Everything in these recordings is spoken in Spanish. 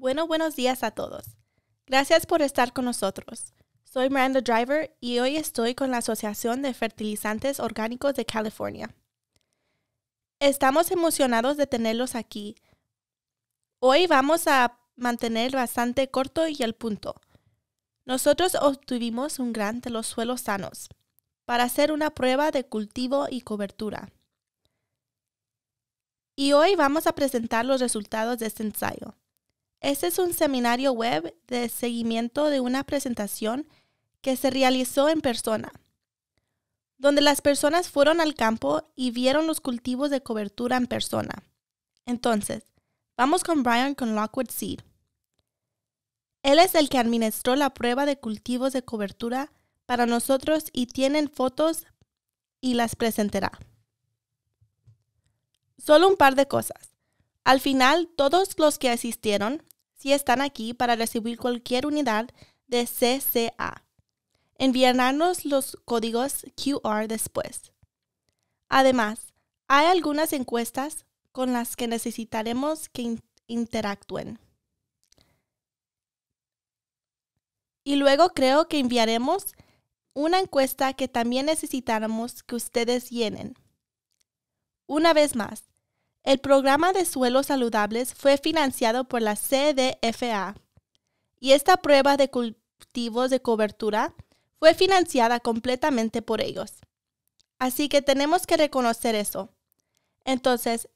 Buenos días a todos. Gracias por estar con nosotros. Soy Miranda Driver y hoy estoy con la Asociación de Fertilizantes Orgánicos de California. Estamos emocionados de tenerlos aquí. Hoy vamos a mantener bastante corto y al punto. Nosotros obtuvimos un grant de los suelos sanos para hacer una prueba de cultivo y cobertura. Y hoy vamos a presentar los resultados de este ensayo. Este es un seminario web de seguimiento de una presentación que se realizó en persona, donde las personas fueron al campo y vieron los cultivos de cobertura en persona. Entonces, vamos con Brian con Lockwood Seed. Él es el que administró la prueba de cultivos de cobertura para nosotros y tienen fotos y las presentará. Solo un par de cosas. Al final, todos los que asistieron sí están aquí para recibir cualquier unidad de CCA. Enviarnos los códigos QR después. Además, hay algunas encuestas con las que necesitaremos que interactúen. Y luego creo que enviaremos una encuesta que también necesitaremos que ustedes llenen. Una vez más, el programa de suelos saludables fue financiado por la CDFA y esta prueba de cultivos de cobertura fue financiada completamente por ellos. Así que tenemos que reconocer eso. Entonces,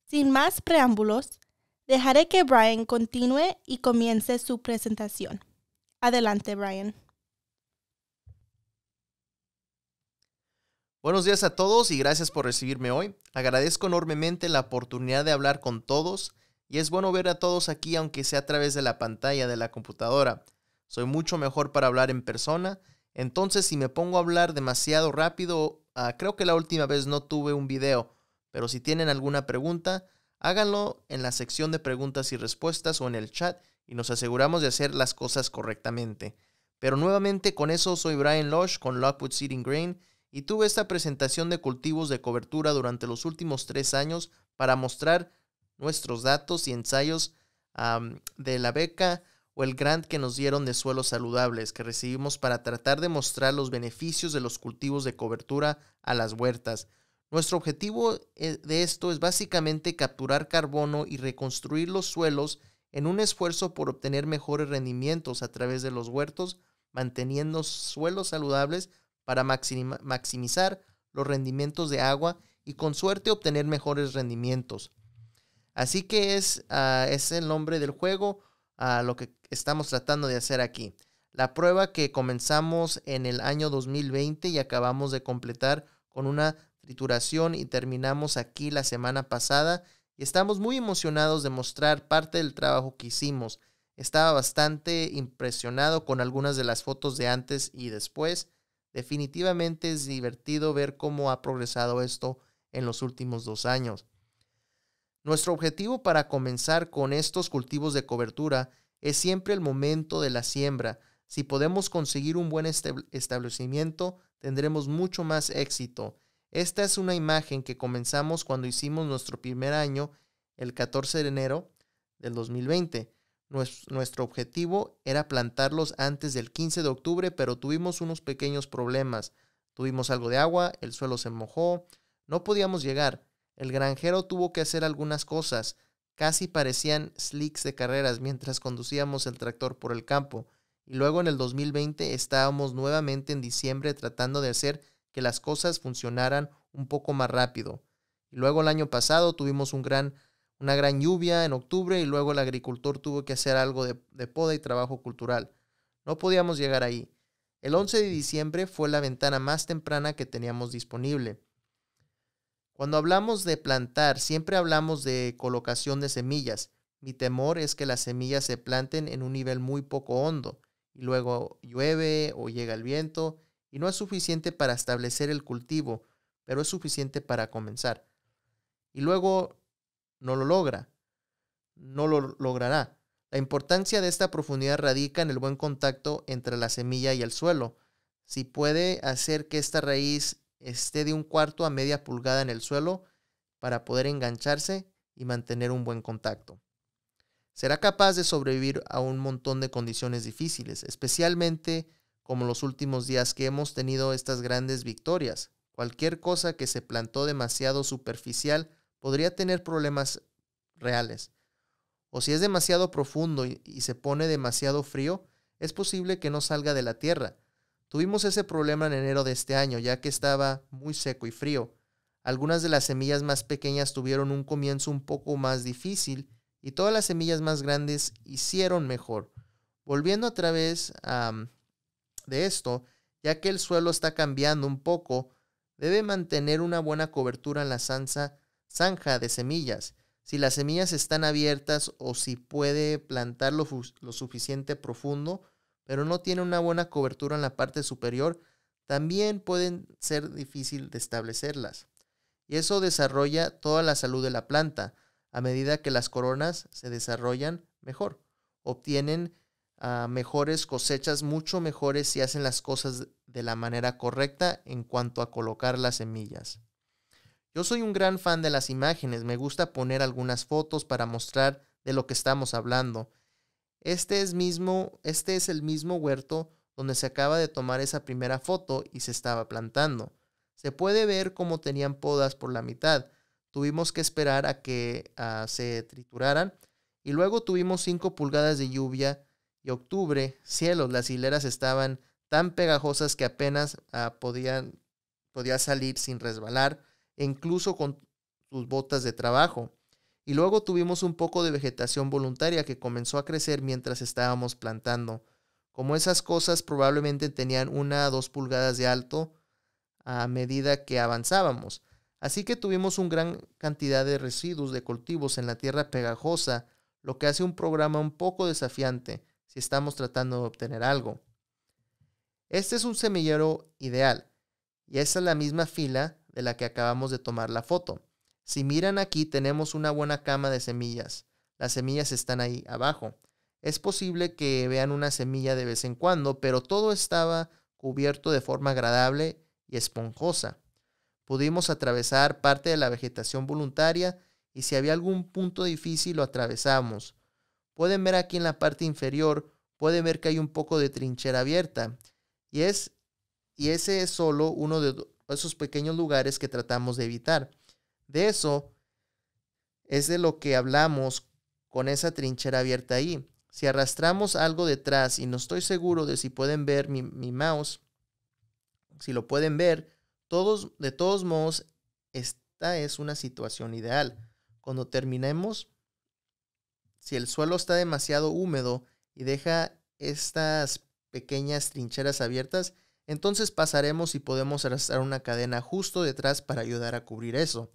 sin más preámbulos, dejaré que Brian continúe y comience su presentación. Adelante, Brian. Buenos días a todos y gracias por recibirme hoy. Agradezco enormemente la oportunidad de hablar con todos y es bueno ver a todos aquí aunque sea a través de la pantalla de la computadora. Soy mucho mejor para hablar en persona, entonces si me pongo a hablar demasiado rápido, creo que la última vez no tuve un video, pero si tienen alguna pregunta, háganlo en la sección de preguntas y respuestas o en el chat y nos aseguramos de hacer las cosas correctamente. Pero nuevamente con eso soy Brian Losh con Lockwood Seed & Grain y tuve esta presentación de cultivos de cobertura durante los últimos 3 años para mostrar nuestros datos y ensayos de la beca o el grant que nos dieron de suelos saludables que recibimos para tratar de mostrar los beneficios de los cultivos de cobertura a las huertas. Nuestro objetivo de esto es básicamente capturar carbono y reconstruir los suelos en un esfuerzo por obtener mejores rendimientos a través de los huertos, manteniendo suelos saludables para maximizar los rendimientos de agua y con suerte obtener mejores rendimientos. Así que es el nombre del juego, lo que estamos tratando de hacer aquí. La prueba que comenzamos en el año 2020 y acabamos de completar con una trituración y terminamos aquí la semana pasada y estamos muy emocionados de mostrar parte del trabajo que hicimos. Estaba bastante impresionado con algunas de las fotos de antes y después. Definitivamente es divertido ver cómo ha progresado esto en los últimos 2 años. Nuestro objetivo para comenzar con estos cultivos de cobertura es siempre el momento de la siembra. Si podemos conseguir un buen establecimiento, tendremos mucho más éxito. Esta es una imagen que comenzamos cuando hicimos nuestro primer año, el 14 de enero del 2020. Nuestro objetivo era plantarlos antes del 15 de octubre, pero tuvimos unos pequeños problemas. Tuvimos algo de agua, el suelo se mojó, no podíamos llegar. El granjero tuvo que hacer algunas cosas. Casi parecían slicks de carreras mientras conducíamos el tractor por el campo. Y luego en el 2020 estábamos nuevamente en diciembre tratando de hacer que las cosas funcionaran un poco más rápido. Y luego el año pasado tuvimos una gran lluvia en octubre y luego el agricultor tuvo que hacer algo de poda y trabajo cultural. No podíamos llegar ahí. El 11 de diciembre fue la ventana más temprana que teníamos disponible. Cuando hablamos de plantar, siempre hablamos de colocación de semillas. Mi temor es que las semillas se planten en un nivel muy poco hondo y luego llueve o llega el viento y no es suficiente para establecer el cultivo, pero es suficiente para comenzar. Y luego no lo logrará. La importancia de esta profundidad radica en el buen contacto entre la semilla y el suelo. Si puede hacer que esta raíz esté de 1/4 a media pulgada en el suelo para poder engancharse y mantener un buen contacto. será capaz de sobrevivir a un montón de condiciones difíciles, especialmente como los últimos días que hemos tenido estas grandes victorias. Cualquier cosa que se plantó demasiado superficial podría tener problemas reales. O si es demasiado profundo y se pone demasiado frío, es posible que no salga de la tierra. Tuvimos ese problema en enero de este año, ya que estaba muy seco y frío. Algunas de las semillas más pequeñas tuvieron un comienzo un poco más difícil y todas las semillas más grandes hicieron mejor. Volviendo a través de esto, ya que el suelo está cambiando un poco, debe mantener una buena cobertura en la zanja de semillas. Si las semillas están abiertas o si puede plantar lo suficiente profundo, pero no tiene una buena cobertura en la parte superior, también pueden ser difícil de establecerlas. Y eso desarrolla toda la salud de la planta. A medida que las coronas se desarrollan mejor, obtienen mejores cosechas, mucho mejores si hacen las cosas de la manera correcta en cuanto a colocar las semillas. Yo soy un gran fan de las imágenes, me gusta poner algunas fotos para mostrar de lo que estamos hablando. Este es el mismo huerto donde se acaba de tomar esa primera foto y se estaba plantando. Se puede ver cómo tenían podas por la mitad. Tuvimos que esperar a que se trituraran y luego tuvimos 5 pulgadas de lluvia y octubre, cielos, las hileras estaban tan pegajosas que apenas podía salir sin resbalar, incluso con sus botas de trabajo. Y luego tuvimos un poco de vegetación voluntaria que comenzó a crecer mientras estábamos plantando. Como esas cosas probablemente tenían 1 a 2 pulgadas de alto a medida que avanzábamos. Así que tuvimos una gran cantidad de residuos de cultivos en la tierra pegajosa, lo que hace un programa un poco desafiante si estamos tratando de obtener algo. Este es un semillero ideal, y esa es la misma fila de la que acabamos de tomar la foto. Si miran aquí tenemos una buena cama de semillas. Las semillas están ahí abajo. Es posible que vean una semilla de vez en cuando, pero todo estaba cubierto de forma agradable y esponjosa. Pudimos atravesar parte de la vegetación voluntaria y si había algún punto difícil lo atravesamos. Pueden ver aquí en la parte inferior, pueden ver que hay un poco de trinchera abierta y ese es solo uno de esos pequeños lugares que tratamos de evitar. De eso es de lo que hablamos con esa trinchera abierta ahí. Si arrastramos algo detrás y no estoy seguro de si pueden ver mi mouse, si lo pueden ver, de todos modos, esta es una situación ideal. Cuando terminemos, si el suelo está demasiado húmedo y deja estas pequeñas trincheras abiertas, entonces pasaremos y podemos arrastrar una cadena justo detrás para ayudar a cubrir eso.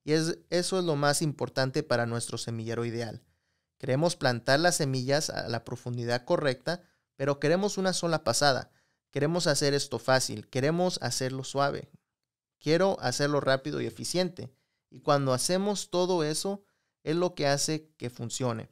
Y eso es lo más importante para nuestro semillero ideal. Queremos plantar las semillas a la profundidad correcta, pero queremos una sola pasada. Queremos hacer esto fácil, queremos hacerlo suave. Quiero hacerlo rápido y eficiente. Y cuando hacemos todo eso, es lo que hace que funcione.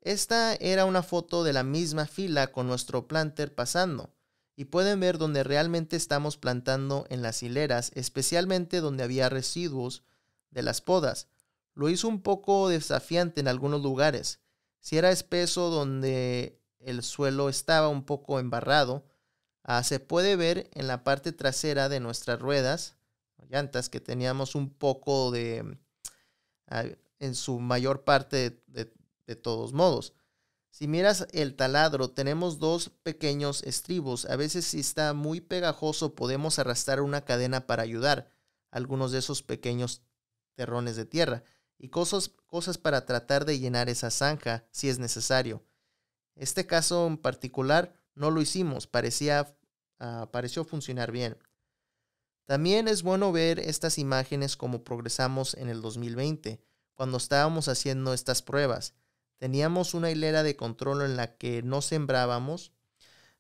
Esta era una foto de la misma fila con nuestro planter pasando. Y pueden ver donde realmente estamos plantando en las hileras, especialmente donde había residuos de las podas. Lo hizo un poco desafiante en algunos lugares. Si era espeso donde el suelo estaba un poco embarrado, se puede ver en la parte trasera de nuestras ruedas, llantas, que teníamos un poco de, en su mayor parte de todos modos. Si miras el taladro, tenemos 2 pequeños estribos. A veces si está muy pegajoso podemos arrastrar una cadena para ayudar algunos de esos pequeños terrones de tierra y cosas para tratar de llenar esa zanja si es necesario. Este caso en particular no lo hicimos, pareció funcionar bien. También es bueno ver estas imágenes como progresamos en el 2020, cuando estábamos haciendo estas pruebas. Teníamos una hilera de control en la que no sembrábamos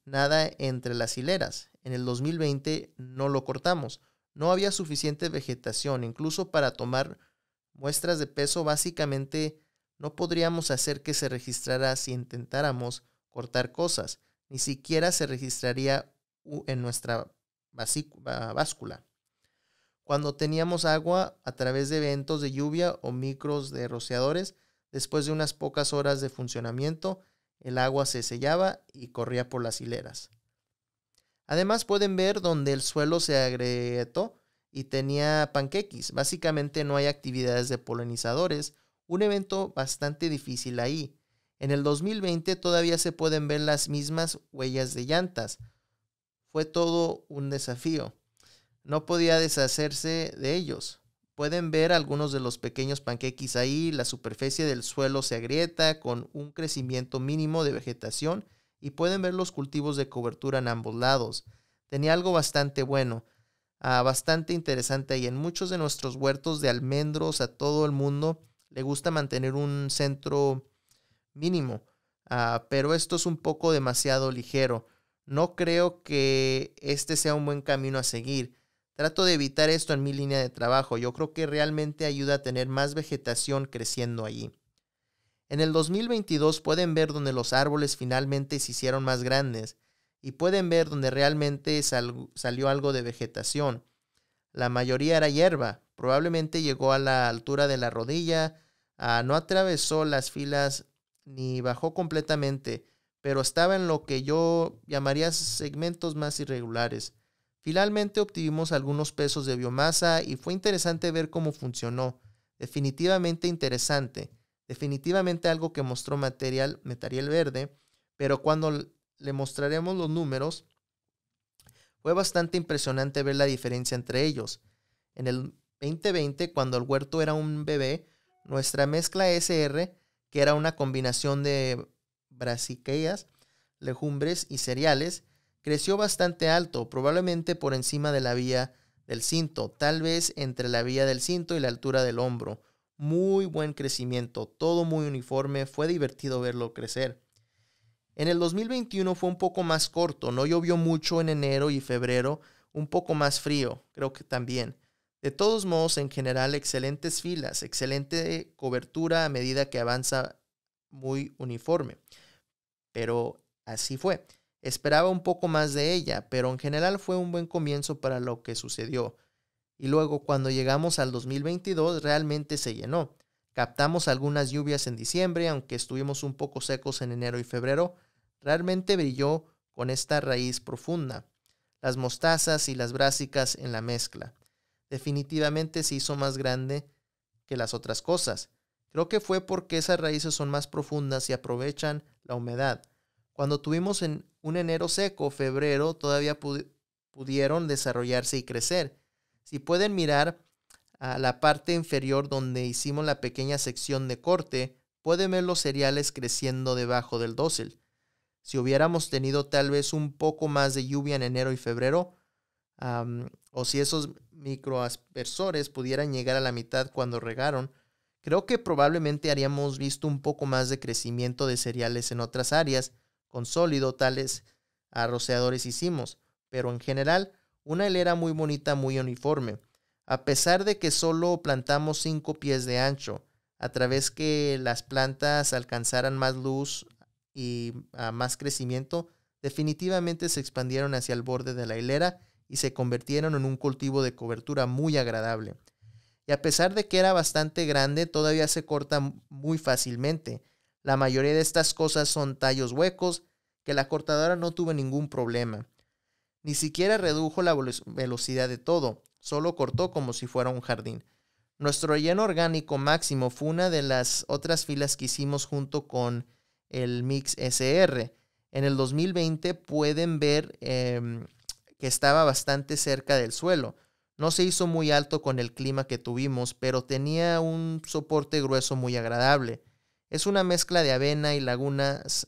nada entre las hileras. En el 2020 no lo cortamos. No había suficiente vegetación. Incluso para tomar muestras de peso, básicamente no podríamos hacer que se registrara si intentáramos cortar cosas. Ni siquiera se registraría en nuestra báscula. Cuando teníamos agua a través de eventos de lluvia o micros de rociadores, Después de unas pocas horas de funcionamiento, el agua se sellaba y corría por las hileras. Además pueden ver donde el suelo se agrietó y tenía panqueques. Básicamente no hay actividades de polinizadores, un evento bastante difícil ahí. En el 2020 todavía se pueden ver las mismas huellas de llantas. Fue todo un desafío. No podía deshacerse de ellos. Pueden ver algunos de los pequeños panqueques ahí. La superficie del suelo se agrieta con un crecimiento mínimo de vegetación y pueden ver los cultivos de cobertura en ambos lados. Tenía algo bastante bueno, bastante interesante, y en muchos de nuestros huertos de almendros a todo el mundo le gusta mantener un centro mínimo, pero esto es un poco demasiado ligero. No creo que este sea un buen camino a seguir. Trato de evitar esto en mi línea de trabajo. Yo creo que realmente ayuda a tener más vegetación creciendo allí. En el 2022 pueden ver donde los árboles finalmente se hicieron más grandes y pueden ver donde realmente salió algo de vegetación. La mayoría era hierba, probablemente llegó a la altura de la rodilla, no atravesó las filas ni bajó completamente, pero estaba en lo que yo llamaría segmentos más irregulares. Finalmente obtuvimos algunos pesos de biomasa y fue interesante ver cómo funcionó. Definitivamente interesante. Definitivamente algo que mostró material verde, pero cuando le mostraremos los números, fue bastante impresionante ver la diferencia entre ellos. En el 2020, cuando el huerto era un bebé, nuestra mezcla SR, que era una combinación de brassicas, legumbres y cereales, creció bastante alto, probablemente por encima de la vía del cinto, tal vez entre la vía del cinto y la altura del hombro. Muy buen crecimiento, todo muy uniforme, fue divertido verlo crecer. En el 2021 fue un poco más corto, no llovió mucho en enero y febrero, un poco más frío, creo que también. De todos modos, en general, excelentes filas, excelente cobertura a medida que avanza, muy uniforme. Pero así fue. Esperaba un poco más de ella, pero en general fue un buen comienzo para lo que sucedió. Y luego cuando llegamos al 2022 realmente se llenó. Captamos algunas lluvias en diciembre, aunque estuvimos un poco secos en enero y febrero. Realmente brilló con esta raíz profunda. Las mostazas y las brásicas en la mezcla. Definitivamente se hizo más grande que las otras cosas. Creo que fue porque esas raíces son más profundas y aprovechan la humedad. Cuando tuvimos un enero seco, febrero, todavía pudieron desarrollarse y crecer. Si pueden mirar a la parte inferior donde hicimos la pequeña sección de corte, pueden ver los cereales creciendo debajo del dosel. Si hubiéramos tenido tal vez un poco más de lluvia en enero y febrero, o si esos microaspersores pudieran llegar a la mitad cuando regaron, creo que probablemente habríamos visto un poco más de crecimiento de cereales en otras áreas, con sólido tales rociadores hicimos, pero en general una hilera muy bonita, muy uniforme. A pesar de que solo plantamos 5 pies de ancho, a través que las plantas alcanzaran más luz y más crecimiento, definitivamente se expandieron hacia el borde de la hilera y se convirtieron en un cultivo de cobertura muy agradable. Y a pesar de que era bastante grande, todavía se corta muy fácilmente. La mayoría de estas cosas son tallos huecos que la cortadora no tuvo ningún problema. Ni siquiera redujo la velocidad de todo, solo cortó como si fuera un jardín. Nuestro relleno orgánico máximo fue una de las otras filas que hicimos junto con el Mix SR. En el 2020 pueden ver que estaba bastante cerca del suelo. No se hizo muy alto con el clima que tuvimos, pero tenía un soporte grueso muy agradable. Es una mezcla de avena y lagunas,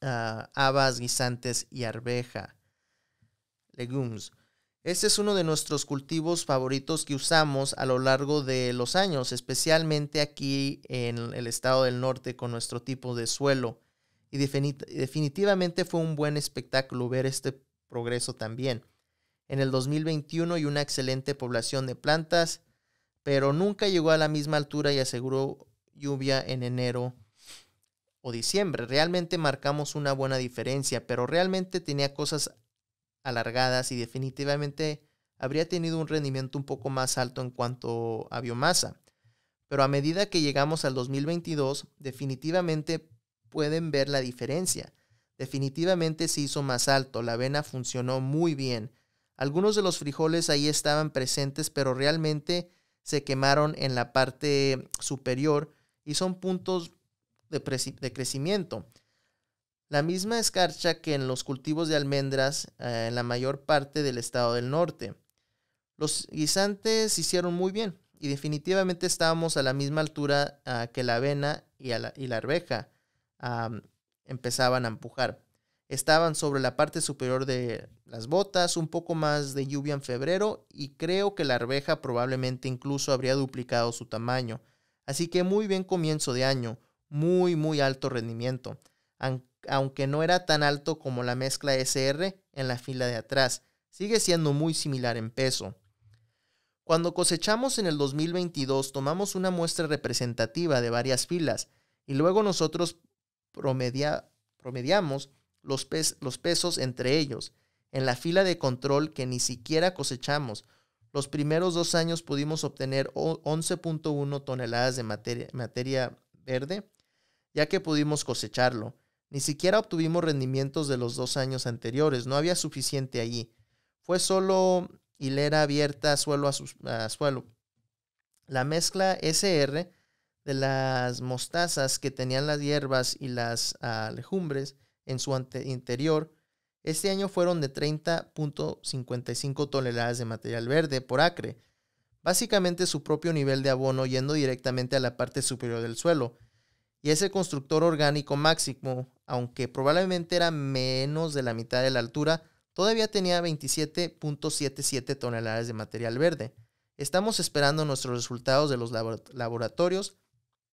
habas, guisantes y arveja. Legumes. Este es uno de nuestros cultivos favoritos que usamos a lo largo de los años, especialmente aquí en el estado del norte con nuestro tipo de suelo. Y definitivamente fue un buen espectáculo ver este progreso también. En el 2021 hay una excelente población de plantas, pero nunca llegó a la misma altura y aseguró lluvia en enero o diciembre. Realmente marcamos una buena diferencia, pero realmente tenía cosas alargadas y definitivamente habría tenido un rendimiento un poco más alto en cuanto a biomasa. pero a medida que llegamos al 2022, definitivamente pueden ver la diferencia. Definitivamente se hizo más alto, la avena funcionó muy bien. Algunos de los frijoles ahí estaban presentes, pero realmente se quemaron en la parte superior y son puntos de crecimiento. La misma escarcha que en los cultivos de almendras en la mayor parte del estado del norte. Los guisantes hicieron muy bien y definitivamente estábamos a la misma altura que la avena y la arveja empezaban a empujar. Estaban sobre la parte superior de las botas, un poco más de lluvia en febrero y creo que la arveja probablemente incluso habría duplicado su tamaño. Así que muy bien comienzo de año, muy alto rendimiento, aunque no era tan alto como la mezcla SR en la fila de atrás, sigue siendo muy similar en peso. Cuando cosechamos en el 2022 tomamos una muestra representativa de varias filas y luego nosotros promediamos los pesos entre ellos. En la fila de control que ni siquiera cosechamos, los primeros 2 años pudimos obtener 11.1 toneladas de materia verde, ya que pudimos cosecharlo. Ni siquiera obtuvimos rendimientos de los 2 años anteriores, no había suficiente allí. Fue solo hilera abierta suelo a suelo. La mezcla SR de las mostazas que tenían las hierbas y las legumbres en su interior, este año fueron de 30.55 toneladas de material verde por acre, básicamente su propio nivel de abono yendo directamente a la parte superior del suelo. Y ese constructor orgánico máximo, aunque probablemente era menos de la mitad de la altura, todavía tenía 27.77 toneladas de material verde. Estamos esperando nuestros resultados de los laboratorios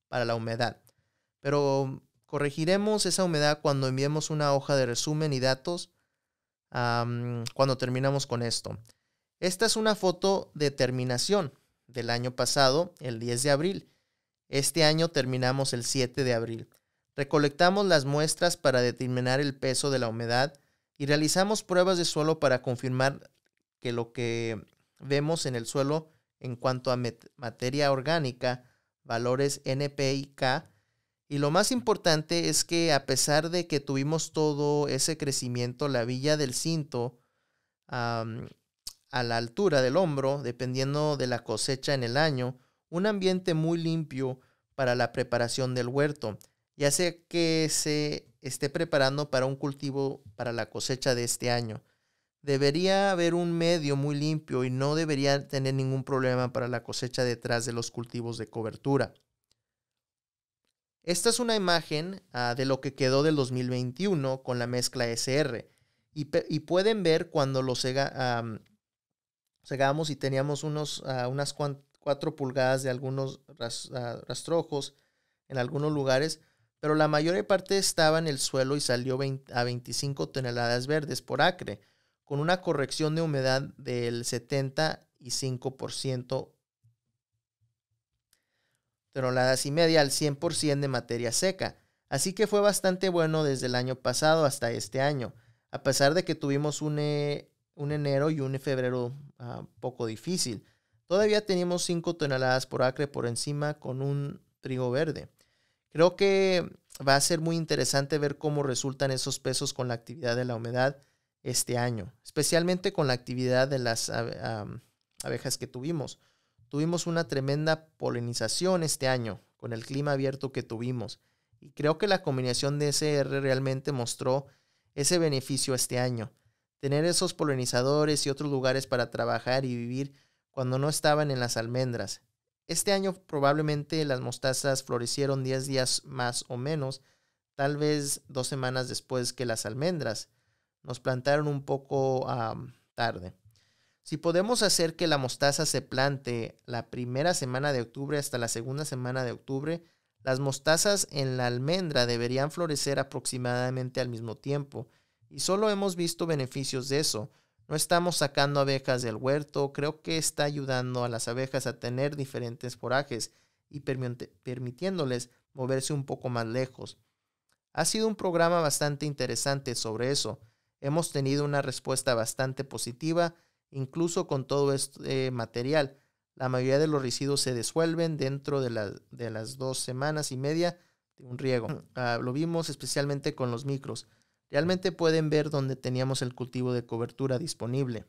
para la humedad, pero corregiremos esa humedad cuando enviemos una hoja de resumen y datos cuando terminamos con esto. Esta es una foto de terminación del año pasado, el 10 de abril. Este año terminamos el 7 de abril. Recolectamos las muestras para determinar el peso de la humedad y realizamos pruebas de suelo para confirmar que lo que vemos en el suelo en cuanto a materia orgánica, valores NP y K. Y lo más importante es que a pesar de que tuvimos todo ese crecimiento, la villa del cinto a la altura del hombro, dependiendo de la cosecha en el año, un ambiente muy limpio para la preparación del huerto, ya sea que se esté preparando para un cultivo para la cosecha de este año. Debería haber un medio muy limpio y no debería tener ningún problema para la cosecha detrás de los cultivos de cobertura. Esta es una imagen de lo que quedó del 2021 con la mezcla SR y pueden ver cuando lo segamos y teníamos unas 4 pulgadas de algunos rastrojos en algunos lugares, pero la mayor parte estaba en el suelo y salió a 25 toneladas verdes por acre, con una corrección de humedad del 75%, toneladas y media al 100% de materia seca. Así que fue bastante bueno desde el año pasado hasta este año, a pesar de que tuvimos un enero y un febrero poco difícil. Todavía teníamos 5 toneladas por acre por encima con un trigo verde. Creo que va a ser muy interesante ver cómo resultan esos pesos con la actividad de la humedad este año, especialmente con la actividad de las abejas que tuvimos. Tuvimos una tremenda polinización este año con el clima abierto que tuvimos y creo que la combinación de SR realmente mostró ese beneficio este año. Tener esos polinizadores y otros lugares para trabajar y vivir cuando no estaban en las almendras. Este año probablemente las mostazas florecieron 10 días más o menos, tal vez 2 semanas después que las almendras. Nos plantaron un poco tarde. Si podemos hacer que la mostaza se plante la primera semana de octubre hasta la segunda semana de octubre, las mostazas en la almendra deberían florecer aproximadamente al mismo tiempo. Y solo hemos visto beneficios de eso. No estamos sacando abejas del huerto, creo que está ayudando a las abejas a tener diferentes forajes y permitiéndoles moverse un poco más lejos. Ha sido un programa bastante interesante sobre eso. Hemos tenido una respuesta bastante positiva, incluso con todo este material. La mayoría de los residuos se disuelven dentro de las 2 semanas y media de un riego. Lo vimos especialmente con los micros. Realmente pueden ver donde teníamos el cultivo de cobertura disponible.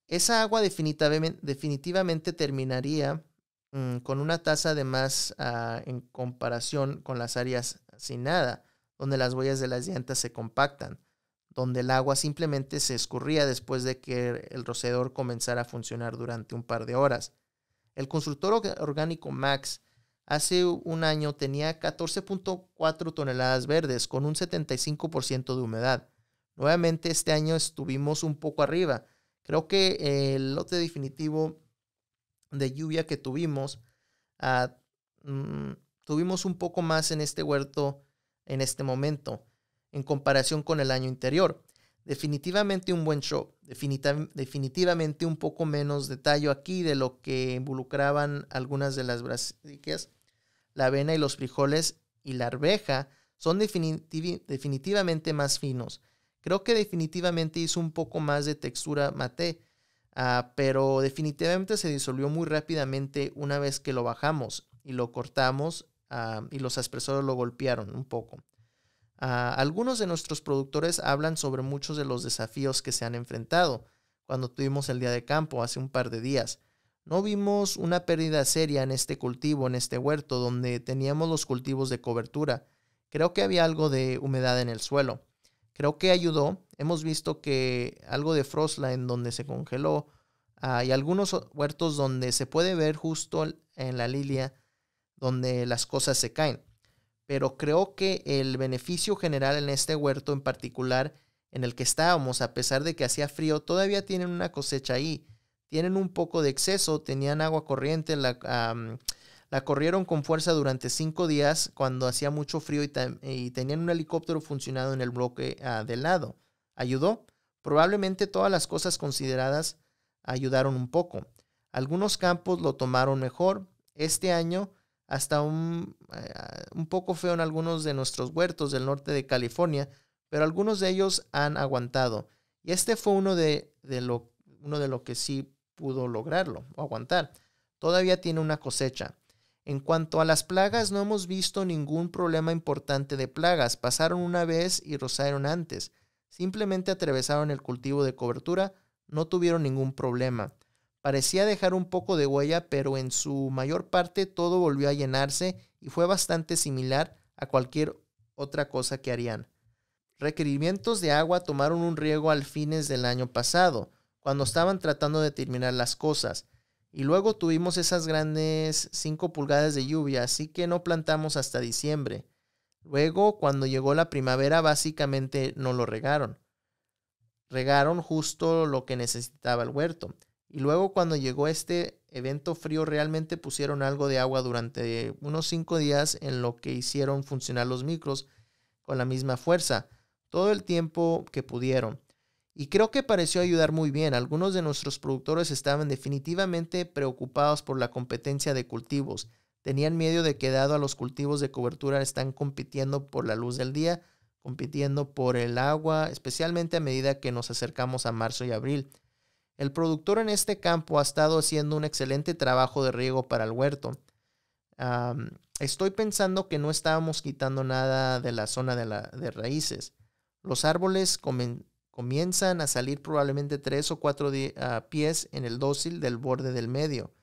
Esa agua definitivamente terminaría con una tasa de más en comparación con las áreas sin nada, donde las huellas de las llantas se compactan, donde el agua simplemente se escurría después de que el rociador comenzara a funcionar durante un par de horas. El constructor orgánico Max hace un año tenía 14.4 toneladas verdes con un 75% de humedad. Nuevamente este año estuvimos un poco arriba. Creo que el lote definitivo de lluvia que tuvimos un poco más en este huerto en este momento en comparación con el año anterior. Definitivamente un buen show, definitivamente un poco menos de tallo aquí de lo que involucraban algunas de las brassicas. La avena y los frijoles y la arveja son definitivamente más finos. Creo que definitivamente hizo un poco más de textura maté, pero definitivamente se disolvió muy rápidamente una vez que lo bajamos y lo cortamos y los aspersores lo golpearon un poco. Algunos de nuestros productores hablan sobre muchos de los desafíos que se han enfrentado cuando tuvimos el día de campo hace un par de días. No vimos una pérdida seria en este cultivo, en este huerto, donde teníamos los cultivos de cobertura. Creo que había algo de humedad en el suelo. Creo que ayudó. Hemos visto que algo de frostline donde se congeló y algunos huertos donde se puede ver justo en la lilia donde las cosas se caen. Pero creo que el beneficio general en este huerto en particular en el que estábamos, a pesar de que hacía frío, todavía tienen una cosecha ahí. Tienen un poco de exceso, tenían agua corriente, la corrieron con fuerza durante 5 días cuando hacía mucho frío y tenían un helicóptero funcionando en el bloque del lado. ¿Ayudó? Probablemente todas las cosas consideradas ayudaron un poco. Algunos campos lo tomaron mejor. Este año hasta un poco feo en algunos de nuestros huertos del norte de California, pero algunos de ellos han aguantado. Y este fue uno de lo que sí pudo lograrlo o aguantar. Todavía tiene una cosecha. En cuanto a las plagas, no hemos visto ningún problema importante de plagas. Pasaron una vez y rozaron antes. Simplemente atravesaron el cultivo de cobertura, no tuvieron ningún problema. Parecía dejar un poco de huella, pero en su mayor parte todo volvió a llenarse y fue bastante similar a cualquier otra cosa que harían. Requerimientos de agua tomaron un riego al fines del año pasado, cuando estaban tratando de terminar las cosas. Y luego tuvimos esas grandes 5 pulgadas de lluvia, así que no plantamos hasta diciembre. Luego, cuando llegó la primavera, básicamente no lo regaron. Regaron justo lo que necesitaba el huerto. Y luego cuando llegó este evento frío realmente pusieron algo de agua durante unos 5 días en lo que hicieron funcionar los micros con la misma fuerza, todo el tiempo que pudieron. Y creo que pareció ayudar muy bien. Algunos de nuestros productores estaban definitivamente preocupados por la competencia de cultivos. Tenían miedo de que dado a los cultivos de cobertura están compitiendo por la luz del día, compitiendo por el agua, especialmente a medida que nos acercamos a marzo y abril. El productor en este campo ha estado haciendo un excelente trabajo de riego para el huerto. Estoy pensando que no estábamos quitando nada de la zona de raíces. Los árboles comienzan a salir probablemente 3 o 4 pies en el dócil del borde del medio.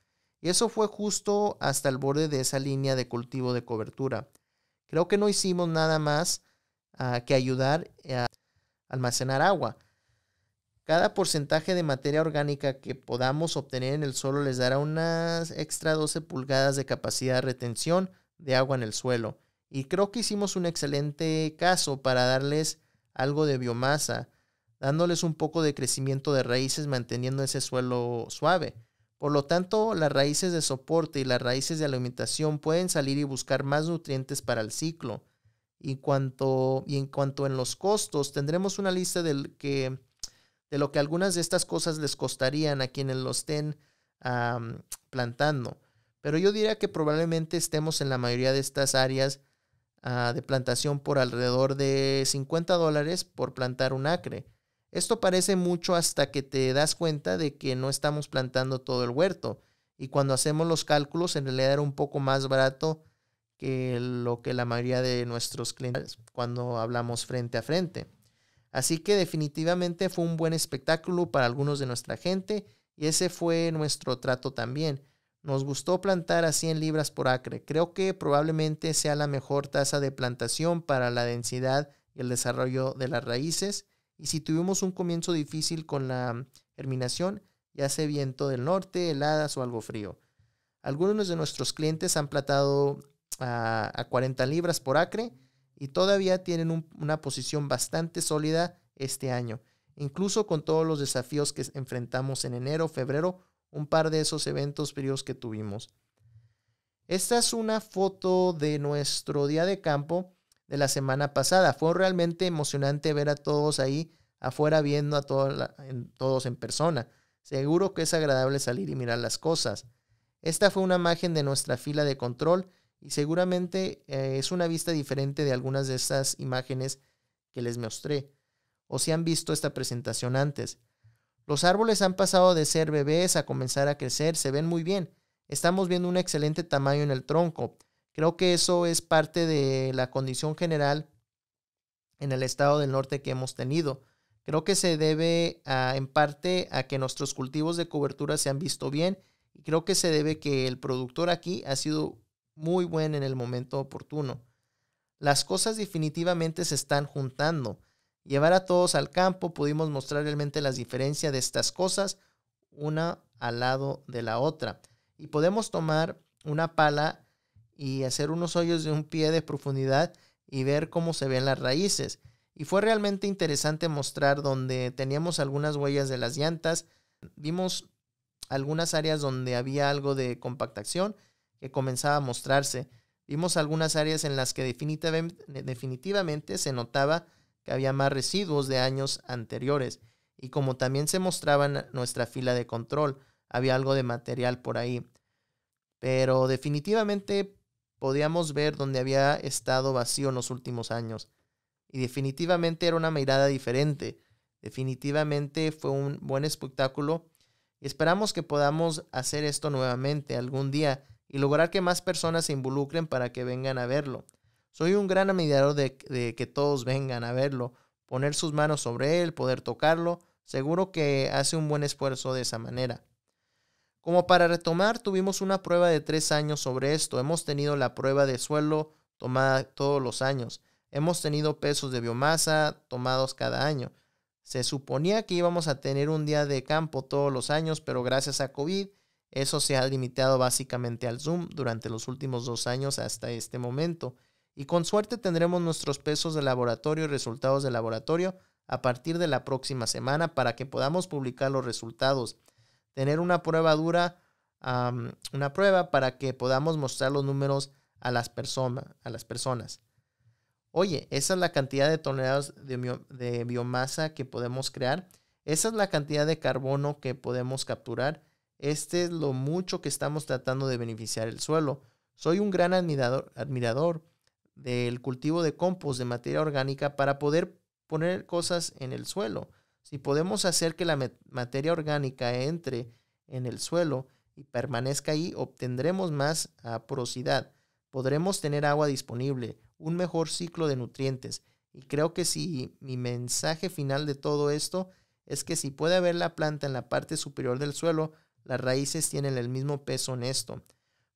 Y eso fue justo hasta el borde de esa línea de cultivo de cobertura. Creo que no hicimos nada más que ayudar a almacenar agua. Cada porcentaje de materia orgánica que podamos obtener en el suelo les dará unas extra 12 pulgadas de capacidad de retención de agua en el suelo. Y creo que hicimos un excelente caso para darles algo de biomasa, dándoles un poco de crecimiento de raíces manteniendo ese suelo suave. Por lo tanto, las raíces de soporte y las raíces de alimentación pueden salir y buscar más nutrientes para el ciclo. Y en cuanto en los costos, tendremos una lista de lo que algunas de estas cosas les costarían a quienes lo estén plantando. Pero yo diría que probablemente estemos en la mayoría de estas áreas de plantación por alrededor de $50 por plantar un acre. Esto parece mucho hasta que te das cuenta de que no estamos plantando todo el huerto. Y cuando hacemos los cálculos, en realidad era un poco más barato que lo que la mayoría de nuestros clientes cuando hablamos frente a frente. Así que definitivamente fue un buen espectáculo para algunos de nuestra gente y ese fue nuestro trato también. Nos gustó plantar a 100 libras por acre. Creo que probablemente sea la mejor tasa de plantación para la densidad y el desarrollo de las raíces. Y si tuvimos un comienzo difícil con la germinación, ya sea viento del norte, heladas o algo frío. Algunos de nuestros clientes han plantado a 40 libras por acre y todavía tienen una posición bastante sólida este año. Incluso con todos los desafíos que enfrentamos en enero, febrero, un par de esos eventos fríos que tuvimos. Esta es una foto de nuestro día de campo de la semana pasada. Fue realmente emocionante ver a todos ahí afuera viendo a todos en persona. Seguro que es agradable salir y mirar las cosas. Esta fue una imagen de nuestra fila de control y seguramente es una vista diferente de algunas de estas imágenes que les mostré, o si han visto esta presentación antes. Los árboles han pasado de ser bebés a comenzar a crecer, se ven muy bien. Estamos viendo un excelente tamaño en el tronco. Creo que eso es parte de la condición general en el estado del norte que hemos tenido. Creo que se debe en parte a que nuestros cultivos de cobertura se han visto bien y creo que se debe que el productor aquí ha sido muy buen en el momento oportuno. Las cosas definitivamente se están juntando. Llevar a todos al campo pudimos mostrar realmente las diferencias de estas cosas una al lado de la otra. Y podemos tomar una pala y hacer unos hoyos de un pie de profundidad y ver cómo se ven las raíces. Y fue realmente interesante mostrar donde teníamos algunas huellas de las llantas. Vimos algunas áreas donde había algo de compactación que comenzaba a mostrarse. Vimos algunas áreas en las que definitivamente se notaba que había más residuos de años anteriores. Y como también se mostraba en nuestra fila de control, había algo de material por ahí. Pero definitivamente podíamos ver donde había estado vacío en los últimos años. Y definitivamente era una mirada diferente. Definitivamente fue un buen espectáculo. Y esperamos que podamos hacer esto nuevamente algún día y lograr que más personas se involucren para que vengan a verlo. Soy un gran admirador de que todos vengan a verlo, poner sus manos sobre él, poder tocarlo. Seguro que hace un buen esfuerzo de esa manera. Como para retomar, tuvimos una prueba de 3 años sobre esto. Hemos tenido la prueba de suelo tomada todos los años. Hemos tenido pesos de biomasa tomados cada año. Se suponía que íbamos a tener un día de campo todos los años, pero gracias a COVID, eso se ha limitado básicamente al Zoom durante los últimos 2 años hasta este momento. Y con suerte tendremos nuestros pesos de laboratorio y resultados de laboratorio a partir de la próxima semana para que podamos publicar los resultados. Tener una prueba dura, una prueba para que podamos mostrar los números a las personas. Oye, esa es la cantidad de toneladas de biomasa que podemos crear. Esa es la cantidad de carbono que podemos capturar. Este es lo mucho que estamos tratando de beneficiar el suelo. Soy un gran admirador del cultivo de compost de materia orgánica para poder poner cosas en el suelo. Si podemos hacer que la materia orgánica entre en el suelo y permanezca ahí, obtendremos más porosidad. Podremos tener agua disponible, un mejor ciclo de nutrientes. Y creo que mi mensaje final de todo esto es que si puede haber la planta en la parte superior del suelo, las raíces tienen el mismo peso en esto.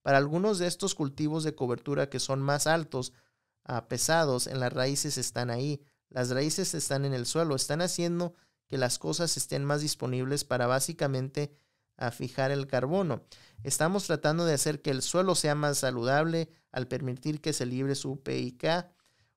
Para algunos de estos cultivos de cobertura que son más altos, pesados, en las raíces están ahí. Las raíces están en el suelo, están haciendo que las cosas estén más disponibles para básicamente fijar el carbono. Estamos tratando de hacer que el suelo sea más saludable al permitir que se libre su pH,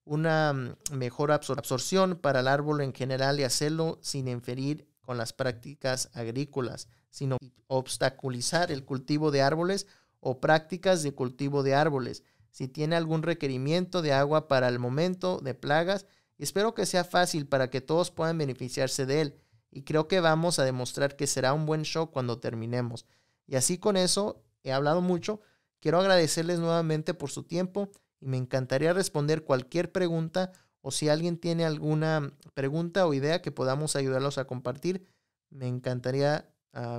una mejor absorción para el árbol en general y hacerlo sin inferir con las prácticas agrícolas, sino obstaculizar el cultivo de árboles o prácticas de cultivo de árboles. Si tiene algún requerimiento de agua para el momento de plagas, espero que sea fácil para que todos puedan beneficiarse de él. Y creo que vamos a demostrar que será un buen show cuando terminemos. Y así con eso, he hablado mucho. Quiero agradecerles nuevamente por su tiempo y me encantaría responder cualquier pregunta o si alguien tiene alguna pregunta o idea que podamos ayudarlos a compartir, me encantaría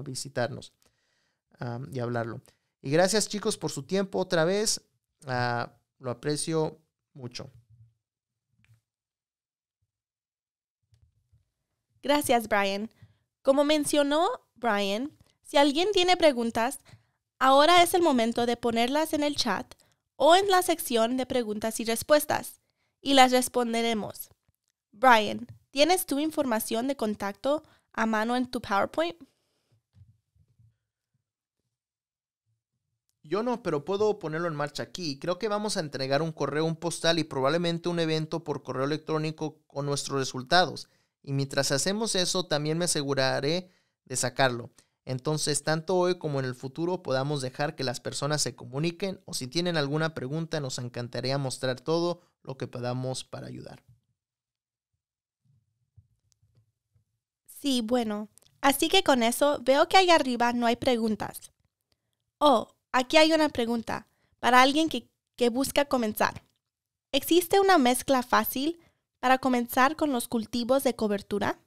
visitarnos y hablarlo. Y gracias, chicos, por su tiempo otra vez. Lo aprecio mucho. Gracias, Brian. Como mencionó Brian, si alguien tiene preguntas, ahora es el momento de ponerlas en el chat o en la sección de preguntas y respuestas, y las responderemos. Brian, ¿tienes tu información de contacto a mano en tu PowerPoint? Yo no, pero puedo ponerlo en marcha aquí. Creo que vamos a entregar un correo, un postal y probablemente un evento por correo electrónico con nuestros resultados. Y mientras hacemos eso, también me aseguraré de sacarlo. Entonces, tanto hoy como en el futuro podamos dejar que las personas se comuniquen o si tienen alguna pregunta, nos encantaría mostrar todo lo que podamos para ayudar. Sí, bueno. Así que con eso veo que allá arriba no hay preguntas. Oh, aquí hay una pregunta para alguien que busca comenzar. ¿Existe una mezcla fácil para comenzar con los cultivos de cobertura?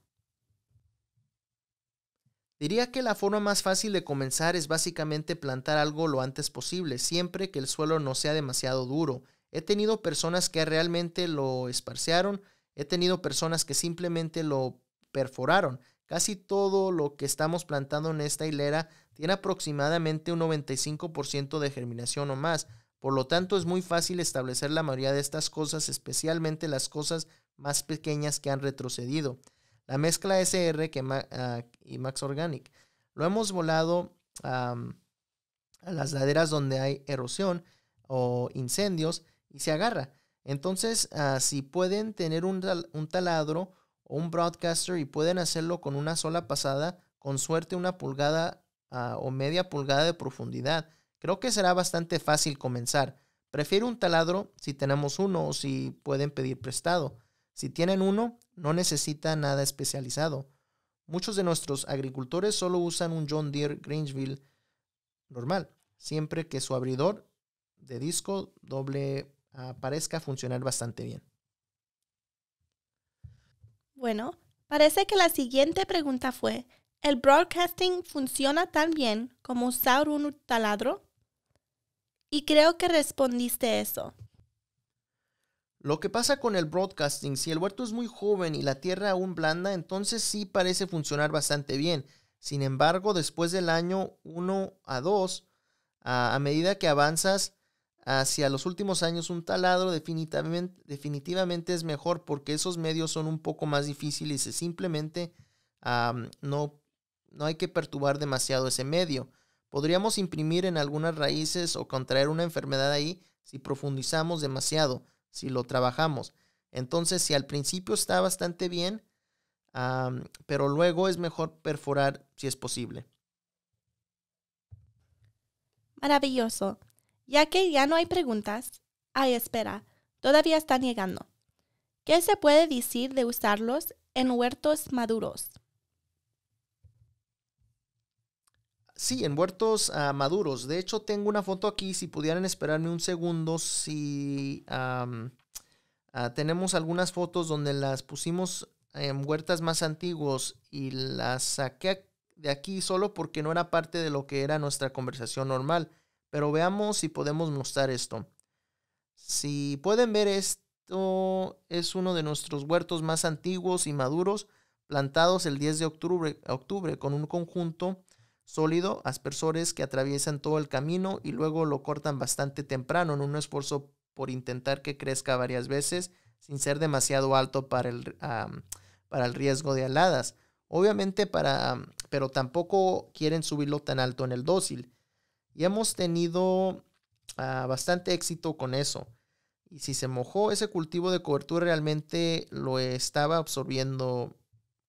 Diría que la forma más fácil de comenzar es básicamente plantar algo lo antes posible, siempre que el suelo no sea demasiado duro. He tenido personas que realmente lo esparciaron, he tenido personas que simplemente lo perforaron. Casi todo lo que estamos plantando en esta hilera tiene aproximadamente un 95% de germinación o más. Por lo tanto, es muy fácil establecer la mayoría de estas cosas, especialmente las cosas más pequeñas que han retrocedido. La mezcla SR y Max Organic. Lo hemos volado a las laderas donde hay erosión o incendios y se agarra. Entonces, si pueden tener un taladro o un broadcaster y pueden hacerlo con una sola pasada, con suerte 1 pulgada o media pulgada de profundidad, creo que será bastante fácil comenzar. Prefiero un taladro si tenemos uno o si pueden pedir prestado. Si tienen uno, no necesitan nada especializado. Muchos de nuestros agricultores solo usan un John Deere Grangeville normal, siempre que su abridor de disco doble parezca funcionar bastante bien. Bueno, parece que la siguiente pregunta fue, ¿el broadcasting funciona tan bien como usar un taladro? Y creo que respondiste eso. Lo que pasa con el broadcasting, si el huerto es muy joven y la tierra aún blanda, entonces sí parece funcionar bastante bien. Sin embargo, después del año 1 a 2, a medida que avanzas hacia los últimos años, un taladro definitivamente es mejor porque esos medios son un poco más difíciles y simplemente no hay que perturbar demasiado ese medio. Podríamos imprimir en algunas raíces o contraer una enfermedad ahí si profundizamos demasiado, si lo trabajamos. Entonces, si al principio está bastante bien, pero luego es mejor perforar si es posible. Maravilloso. Ya que ya no hay preguntas, espera, todavía están llegando. ¿Qué se puede decir de usarlos en huertos maduros? Sí, en huertos maduros. De hecho, tengo una foto aquí. Si pudieran esperarme un segundo, si tenemos algunas fotos donde las pusimos en huertas más antiguos y las saqué de aquí solo porque no era parte de lo que era nuestra conversación normal. Pero veamos si podemos mostrar esto. Si pueden ver, esto es uno de nuestros huertos más antiguos y maduros, plantados el 10 de octubre con un conjunto sólido, aspersores que atraviesan todo el camino y luego lo cortan bastante temprano en un esfuerzo por intentar que crezca varias veces sin ser demasiado alto para el riesgo de heladas. Obviamente pero tampoco quieren subirlo tan alto en el dócil. Y hemos tenido bastante éxito con eso. Y si se mojó, ese cultivo de cobertura realmente lo estaba absorbiendo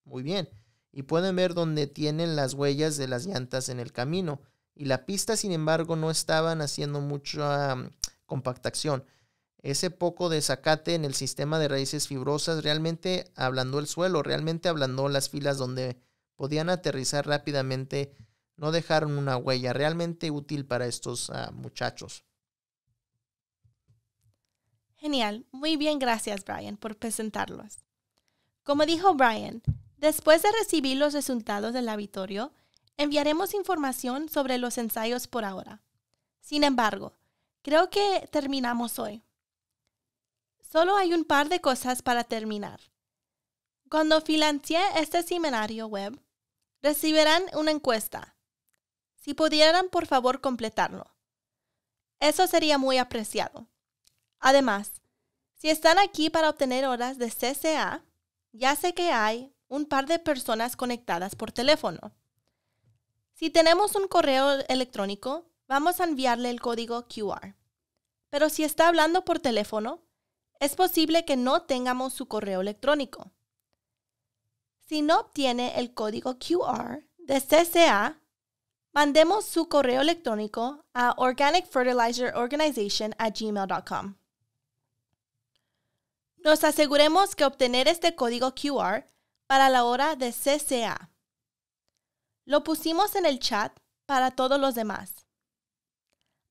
muy bien. Y pueden ver donde tienen las huellas de las llantas en el camino. Y la pista, sin embargo, no estaban haciendo mucha compactación. Ese poco de zacate en el sistema de raíces fibrosas realmente ablandó el suelo, realmente ablandó las filas donde podían aterrizar rápidamente. No dejaron una huella realmente útil para estos muchachos. Genial. Muy bien, gracias, Brian, por presentarlos. Como dijo Brian, después de recibir los resultados del auditorio, enviaremos información sobre los ensayos por ahora. Sin embargo, creo que terminamos hoy. Solo hay un par de cosas para terminar. Cuando financie este seminario web, recibirán una encuesta. Si pudieran, por favor, completarlo. Eso sería muy apreciado. Además, si están aquí para obtener horas de CCA, ya sé que hay un par de personas conectadas por teléfono. Si tenemos un correo electrónico, vamos a enviarle el código QR. Pero si está hablando por teléfono, es posible que no tengamos su correo electrónico. Si no obtiene el código QR de CCA, mandemos su correo electrónico a organicfertilizerorganization@gmail.com. Nos aseguremos que obtener este código QR para la hora de CCA. Lo pusimos en el chat para todos los demás.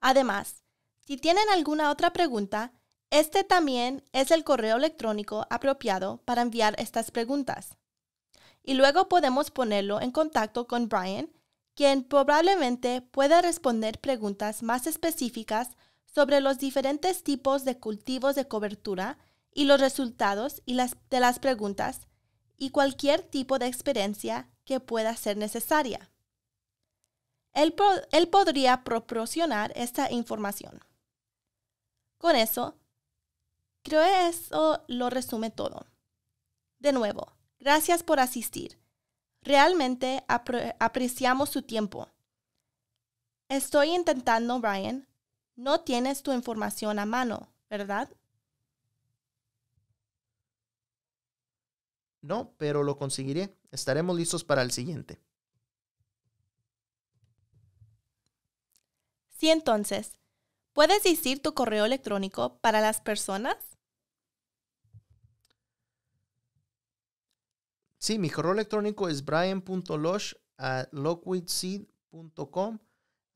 Además, si tienen alguna otra pregunta, este también es el correo electrónico apropiado para enviar estas preguntas. Y luego podemos ponerlo en contacto con Brian, quien probablemente pueda responder preguntas más específicas sobre los diferentes tipos de cultivos de cobertura y los resultados de las preguntas y cualquier tipo de experiencia que pueda ser necesaria. Él podría proporcionar esta información. Con eso, creo que eso lo resume todo. De nuevo, gracias por asistir. Realmente apreciamos su tiempo. Estoy intentando, Brian. No tienes tu información a mano, ¿verdad? No, pero lo conseguiré. Estaremos listos para el siguiente. Sí, entonces, ¿puedes decir tu correo electrónico para las personas? Sí, mi correo electrónico es brian.losh@lockwoodseed.com.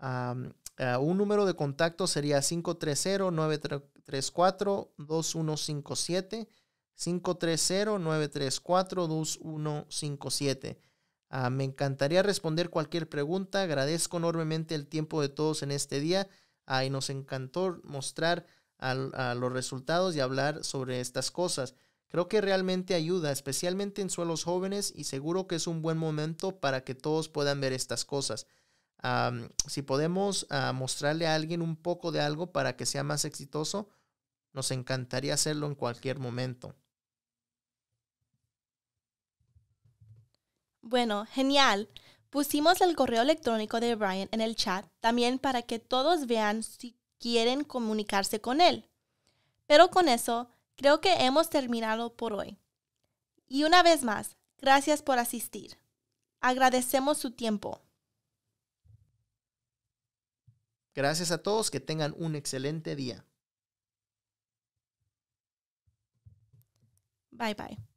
Un número de contacto sería 530-934-2157. 530-934-2157. Me encantaría responder cualquier pregunta. Agradezco enormemente el tiempo de todos en este día. Y nos encantó mostrar a los resultados y hablar sobre estas cosas. Creo que realmente ayuda, especialmente en suelos jóvenes, y seguro que es un buen momento para que todos puedan ver estas cosas. Si podemos mostrarle a alguien un poco de algo para que sea más exitoso, nos encantaría hacerlo en cualquier momento. Bueno, genial. Pusimos el correo electrónico de Brian en el chat también para que todos vean si quieren comunicarse con él. Pero con eso, creo que hemos terminado por hoy. Y una vez más, gracias por asistir. Agradecemos su tiempo. Gracias a todos, que tengan un excelente día. Bye bye.